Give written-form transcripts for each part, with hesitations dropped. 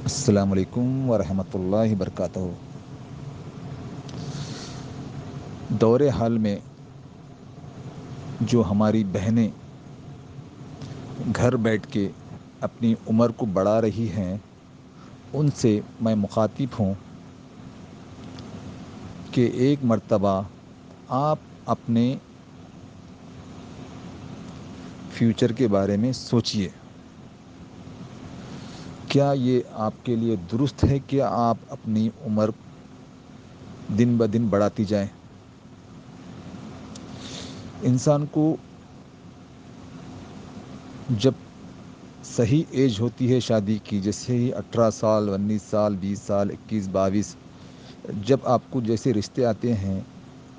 السلام علیکم ورحمۃ اللہ وبرکاتہ۔ دور حال میں جو ہماری بہنیں گھر بیٹھ کے اپنی عمر کو بڑھا رہی ہیں، ان سے میں مخاطب ہوں کہ ایک مرتبہ آپ اپنے فیوچر کے بارے میں سوچئے۔ کیا یہ آپ کے لیے درست ہے کہ آپ اپنی عمر دن بدن بڑھاتی جائیں؟ انسان کو جب صحیح ایج ہوتی ہے شادی کی، جیسے ہی 18 سال، 19 سال، 20 سال، 21، 22، جب آپ کو جیسے رشتے آتے ہیں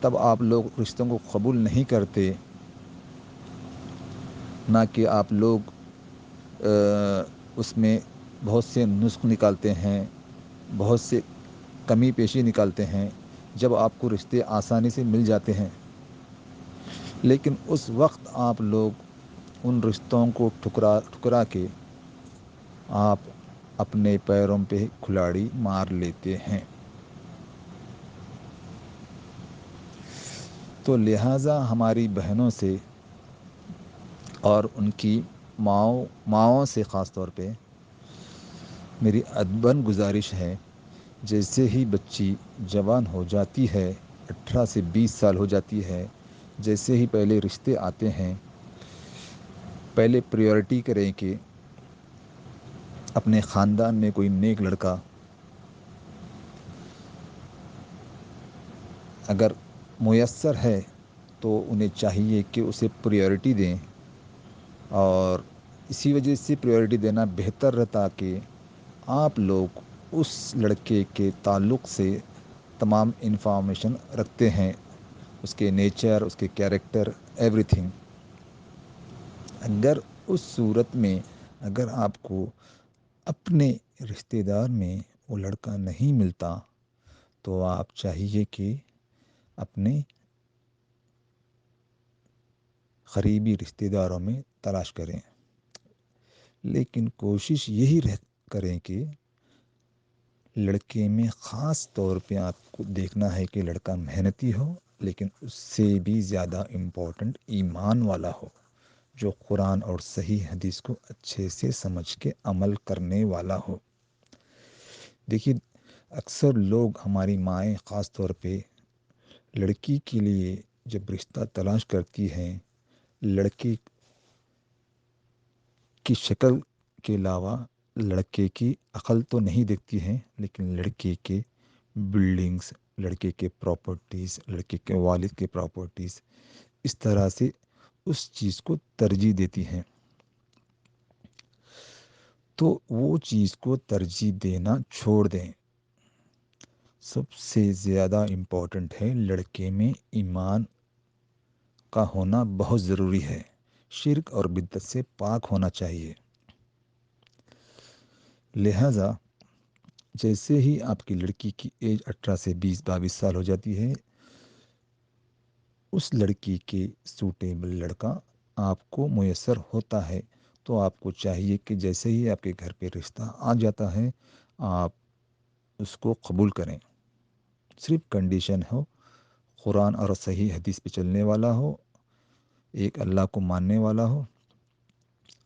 تب آپ لوگ رشتوں کو قبول نہیں کرتے، نہ کہ آپ لوگ اس میں بہت سے نسخ نکالتے ہیں، بہت سے کمی پیشی نکالتے ہیں جب آپ کو رشتے آسانی سے مل جاتے ہیں، لیکن اس وقت آپ لوگ ان رشتوں کو ٹھکرا کے آپ اپنے پیروں پہ کھلاڑی مار لیتے ہیں۔ تو لہٰذا ہماری بہنوں سے اور ان کی ماؤں سے خاص طور پہ میری ادباً گزارش ہے، جیسے ہی بچی جوان ہو جاتی ہے، 18 سے 20 سال ہو جاتی ہے، جیسے ہی پہلے رشتے آتے ہیں، پہلے پریورٹی کریں کہ اپنے خاندان میں کوئی نیک لڑکا اگر میسر ہے تو انہیں چاہیے کہ اسے پریورٹی دیں، اور اسی وجہ سے پریورٹی دینا بہتر رہتا کہ آپ لوگ اس لڑکے کے تعلق سے تمام انفارمیشن رکھتے ہیں، اس کے نیچر، اس کے کیریکٹر، ایوری تھنگ۔ اگر اس صورت میں اگر آپ کو اپنے رشتہ دار میں وہ لڑکا نہیں ملتا تو آپ چاہیے کہ اپنے قریبی رشتہ داروں میں تلاش کریں، لیکن کوشش یہی کریں کہ لڑکے میں خاص طور پہ آپ کو دیکھنا ہے کہ لڑکا محنتی ہو، لیکن اس سے بھی زیادہ امپورٹنٹ ایمان والا ہو، جو قرآن اور صحیح حدیث کو اچھے سے سمجھ کے عمل کرنے والا ہو۔ دیکھیے، اکثر لوگ، ہماری مائیں خاص طور پہ، لڑکی کے لیے جب رشتہ تلاش کرتی ہیں، لڑکی کی شکل کے علاوہ لڑکے کی عقل تو نہیں دیکھتی ہیں، لیکن لڑکے کے بلڈنگز، لڑکے کے پراپرٹیز، لڑکے کے والد کے پراپرٹیز، اس طرح سے اس چیز کو ترجیح دیتی ہیں۔ تو وہ چیز کو ترجیح دینا چھوڑ دیں۔ سب سے زیادہ امپورٹنٹ ہے لڑکے میں ایمان کا ہونا بہت ضروری ہے، شرک اور بدعت سے پاک ہونا چاہیے۔ لہٰذا جیسے ہی آپ کی لڑکی کی ایج 18 سے 20، 22 سال ہو جاتی ہے، اس لڑکی کے سوٹیبل لڑکا آپ کو میسر ہوتا ہے، تو آپ کو چاہیے کہ جیسے ہی آپ کے گھر پہ رشتہ آ جاتا ہے آپ اس کو قبول کریں۔ صرف کنڈیشن ہو قرآن اور صحیح حدیث پہ چلنے والا ہو، ایک اللہ کو ماننے والا ہو،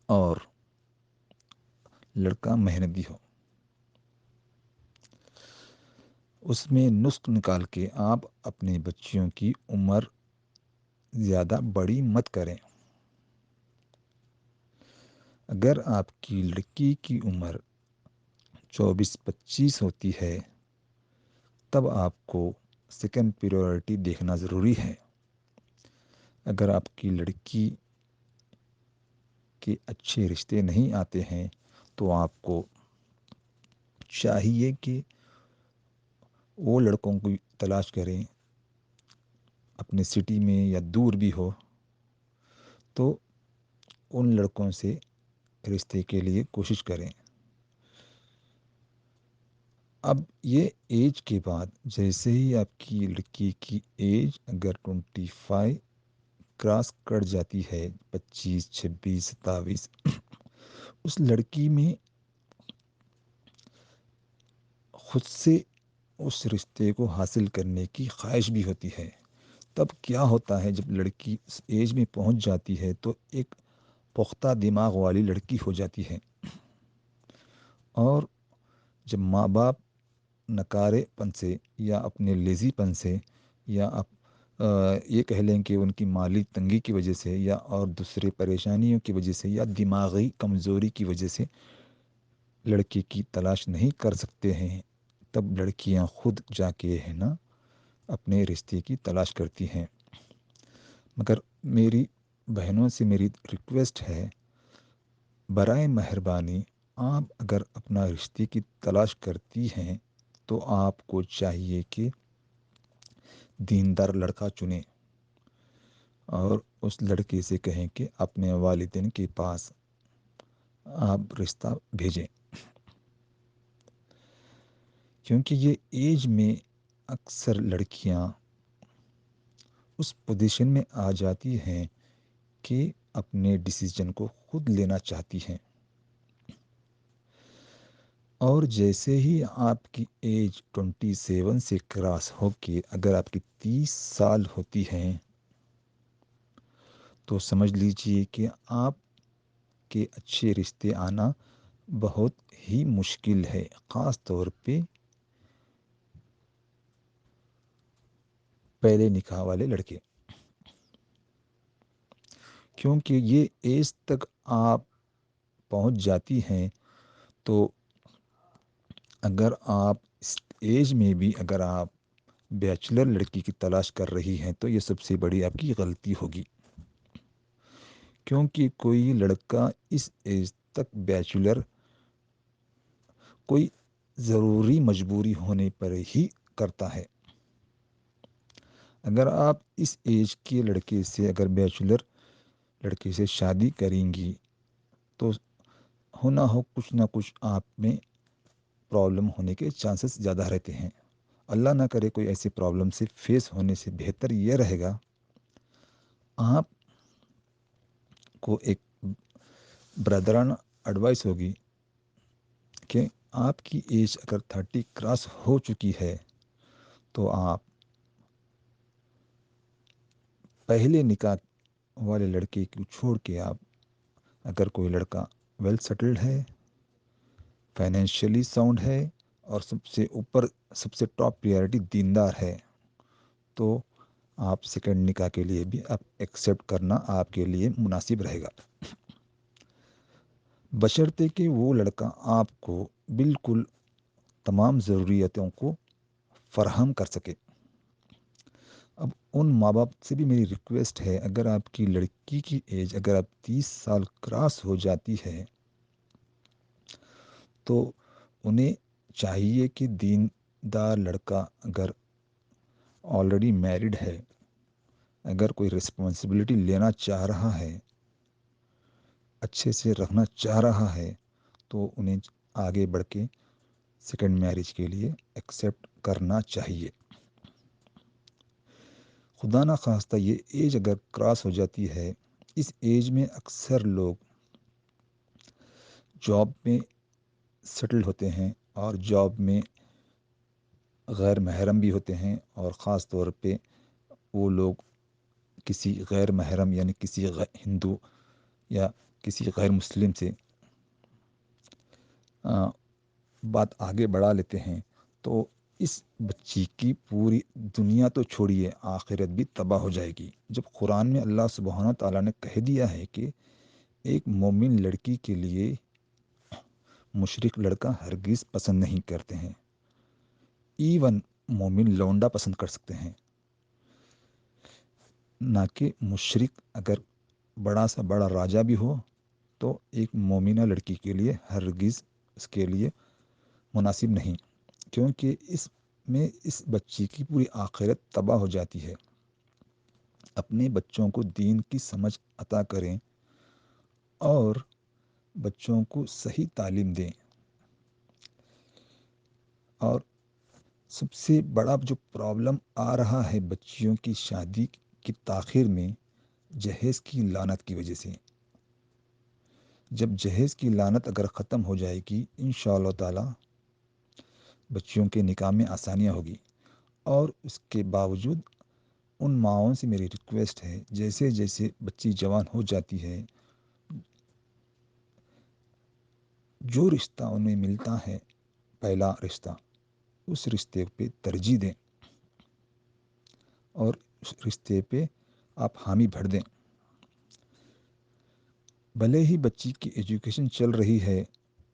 اور لڑکا محنتی ہو۔ اس میں نسخ نکال کے آپ اپنے بچیوں کی عمر زیادہ بڑی مت کریں۔ اگر آپ کی لڑکی کی عمر 24-25 ہوتی ہے تب آپ کو سیکنڈ پریورٹی دیکھنا ضروری ہے۔ اگر آپ کی لڑکی کے اچھے رشتے نہیں آتے ہیں تو آپ کو چاہیے کہ وہ لڑکوں کو تلاش کریں، اپنے سٹی میں یا دور بھی ہو تو ان لڑکوں سے رشتے کے لیے کوشش کریں۔ اب یہ ایج کے بعد جیسے ہی آپ کی لڑکی کی ایج اگر 25 کراس کر جاتی ہے، 25، 26، 27، اس لڑکی میں خود سے اس رشتے کو حاصل کرنے کی خواہش بھی ہوتی ہے. تب کیا ہوتا ہے، جب لڑکی اس ایج میں پہنچ جاتی ہے تو ایک پختہ دماغ والی لڑکی ہو جاتی ہے. اور جب ماں باپ نکارے پن سے یا اپنے لیزی پن سے یا یہ کہہ لیں کہ ان کی مالی تنگی کی وجہ سے یا اور دوسرے پریشانیوں کی وجہ سے یا دماغی کمزوری کی وجہ سے لڑکی کی تلاش نہیں کر سکتے ہیں، تب لڑکیاں خود جا کے ہے نا اپنے رشتے کی تلاش کرتی ہیں. مگر میری بہنوں سے میری ریکویسٹ ہے، برائے مہربانی آپ اگر اپنا رشتے کی تلاش کرتی ہیں تو آپ کو چاہیے کہ دیندار لڑکا چنیں اور اس لڑکے سے کہیں کہ اپنے والدین کے پاس آپ رشتہ بھیجیں. کیونکہ یہ ایج میں اکثر لڑکیاں اس پوزیشن میں آ جاتی ہیں کہ اپنے ڈیسیجن کو خود لینا چاہتی ہیں. اور جیسے ہی آپ کی ایج 27 سے کراس ہو کے اگر آپ کی 30 سال ہوتی ہیں تو سمجھ لیجئے کہ آپ کے اچھے رشتے آنا بہت ہی مشکل ہے، خاص طور پہ پہلے نکاح والے لڑکے. کیونکہ یہ ایج تک آپ پہنچ جاتی ہیں تو اگر آپ اس ایج میں بھی اگر آپ بیچلر لڑکی کی تلاش کر رہی ہیں تو یہ سب سے بڑی آپ کی غلطی ہوگی. کیونکہ کوئی لڑکا اس ایج تک بیچلر کوئی ضروری مجبوری ہونے پر ہی کرتا ہے. اگر آپ اس ایج کے لڑکے سے اگر بیچلر لڑکے سے شادی کریں گی تو ہونا ہو کچھ نہ کچھ آپ میں پرابلم ہونے کے چانسز زیادہ رہتے ہیں. اللہ نہ کرے کوئی ایسی پرابلم سے فیس ہونے سے بہتر یہ رہے گا آپ کو ایک برادرانہ ایڈوائس ہوگی کہ آپ کی ایج اگر 30 کراس ہو چکی ہے تو آپ پہلے نکاح والے لڑکے کو چھوڑ کے آپ اگر کوئی لڑکا ویل سیٹلڈ ہے، فائنینشلی ساؤنڈ ہے اور سب سے اوپر سب سے ٹاپ پریارٹی دیندار ہے تو آپ سیکنڈ نکاح کے لیے بھی آپ ایکسیپٹ کرنا آپ کے لیے مناسب رہے گا، بشرطے کہ وہ لڑکا آپ کو بالکل تمام ضروریاتوں کو فراہم کر سکے. اب ان ماں باپ سے بھی میری ریکویسٹ ہے، اگر آپ کی لڑکی کی ایج اگر آپ 30 سال کراس ہو جاتی ہے تو انہیں چاہیے کہ دیندار لڑکا اگر آلریڈی میرڈ ہے، اگر کوئی رسپانسبلٹی لینا چاہ رہا ہے، اچھے سے رکھنا چاہ رہا ہے تو انہیں آگے بڑھ کے سیکنڈ میرج کے لیے ایکسیپٹ کرنا چاہیے. خدا نہ خواستہ یہ ایج اگر کراس ہو جاتی ہے، اس ایج میں اکثر لوگ جاب میں سیٹل ہوتے ہیں اور جاب میں غیر محرم بھی ہوتے ہیں، اور خاص طور پہ وہ لوگ کسی غیر محرم یعنی کسی ہندو یا کسی غیر مسلم سے بات آگے بڑھا لیتے ہیں تو اس بچی کی پوری دنیا تو چھوڑیے آخرت بھی تباہ ہو جائے گی. جب قرآن میں اللہ سبحانہ تعالیٰ نے کہہ دیا ہے کہ ایک مومن لڑکی کے لیے مشرک لڑکا ہرگز پسند نہیں کرتے ہیں، ایون مومن لونڈا پسند کر سکتے ہیں، نہ کہ مشرک اگر بڑا سا بڑا راجا بھی ہو تو ایک مومنہ لڑکی کے لیے ہرگز اس کے لیے مناسب نہیں. کیونکہ اس میں اس بچی کی پوری آخرت تباہ ہو جاتی ہے. اپنے بچوں کو دین کی سمجھ عطا کریں اور بچوں کو صحیح تعلیم دیں. اور سب سے بڑا جو پرابلم آ رہا ہے بچیوں کی شادی کی تاخیر میں، جہیز کی لعنت کی وجہ سے. جب جہیز کی لعنت اگر ختم ہو جائے گی انشاءاللہ تعالی بچیوں کے نکاح میں آسانیاں ہوگی۔ اور اس کے باوجود ان ماؤں سے میری ریکویسٹ ہے، جیسے جیسے بچی جوان ہو جاتی ہے، جو رشتہ انہیں ملتا ہے پہلا رشتہ، اس رشتے پہ ترجیح دیں اور اس رشتے پہ آپ حامی بھر دیں۔ بھلے ہی بچی کی ایجوکیشن چل رہی ہے،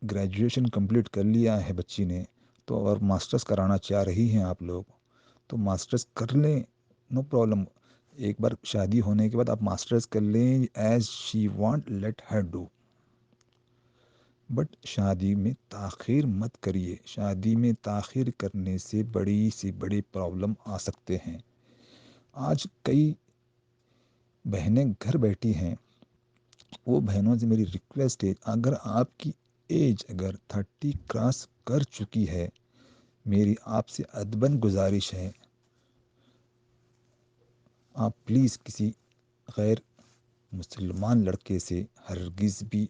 گریجویشن کمپلیٹ کر لیا ہے بچی نے، تو اور ماسٹرز کرانا چاہ رہی ہیں آپ لوگ، تو ماسٹرز کر لیں، نو پرابلم۔ ایک بار شادی ہونے کے بعد آپ ماسٹرز کر لیں، as she want let her do, but شادی میں تاخیر مت کریے۔ شادی میں تاخیر کرنے سے بڑی سے بڑی پرابلم آ سکتے ہیں۔ آج کئی بہنیں گھر بیٹھی ہیں، وہ بہنوں سے میری ریکویسٹ ہے، اگر آپ کی ایج اگر 30 کراس کر چکی ہے، میری آپ سے ادباً گزارش ہے، آپ پلیز کسی غیر مسلمان لڑکے سے ہرگز بھی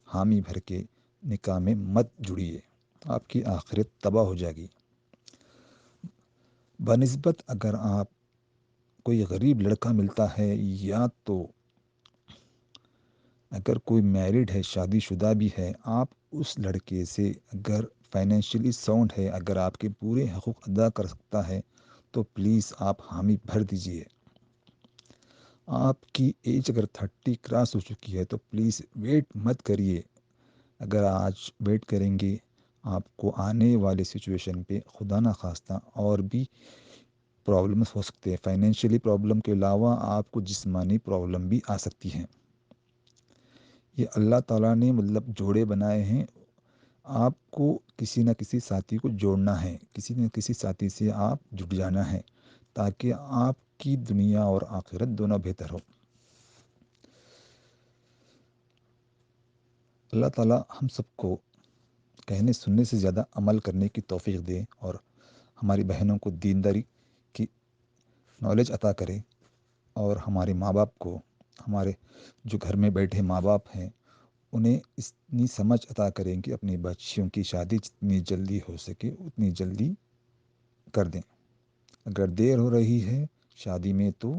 حامی بھر کے نکاح میں مت جڑیے، آپ کی آخرت تباہ ہو جائے گی۔ بنسبت اگر آپ کوئی غریب لڑکا ملتا ہے، یا تو اگر کوئی میرڈ ہے، شادی شدہ بھی ہے، آپ اس لڑکے سے اگر فائنینشلی ساؤنڈ ہے، اگر آپ کے پورے حقوق ادا کر سکتا ہے، تو پلیز آپ حامی بھر دیجئے۔ آپ کی ایج اگر 30 کراس ہو چکی ہے تو پلیز ویٹ مت کریے۔ اگر آج ویٹ کریں گے، آپ کو آنے والے سچویشن پہ خدا نخواستہ اور بھی پرابلمس ہو سکتے ہیں۔ فائنینشلی پرابلم کے علاوہ آپ کو جسمانی پرابلم بھی آ سکتی ہیں۔ یہ اللہ تعالیٰ نے مطلب جوڑے بنائے ہیں، آپ کو کسی نہ کسی ساتھی کو جوڑنا ہے، کسی نہ کسی ساتھی سے آپ جڑ جانا ہے، تاکہ آپ کی دنیا اور آخرت دونوں بہتر ہو۔ اللہ تعالیٰ ہم سب کو کہنے سننے سے زیادہ عمل کرنے کی توفیق دے، اور ہماری بہنوں کو دینداری کی نالج عطا کرے، اور ہمارے ماں باپ کو، ہمارے جو گھر میں بیٹھے ماں باپ ہیں، انہیں اتنی سمجھ عطا کریں کہ اپنی بچیوں کی شادی جتنی جلدی ہو سکے اتنی جلدی کر دیں۔ اگر دیر ہو رہی ہے شادی میں تو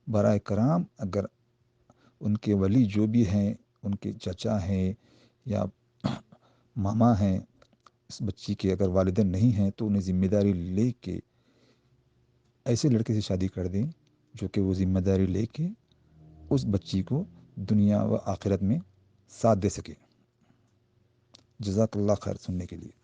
برائے کرام، اگر ان کے ولی جو بھی ہیں، ان کے چچا ہیں یا ماما ہیں، اس بچی کے اگر والدین نہیں ہیں، تو انہیں ذمہ داری لے کے ایسے لڑکے سے شادی کر دیں جو کہ وہ ذمہ داری لے کے اس بچی کو دنیا و آخرت میں ساتھ دے سکے۔ جزاک اللہ خیر سننے کے لیے۔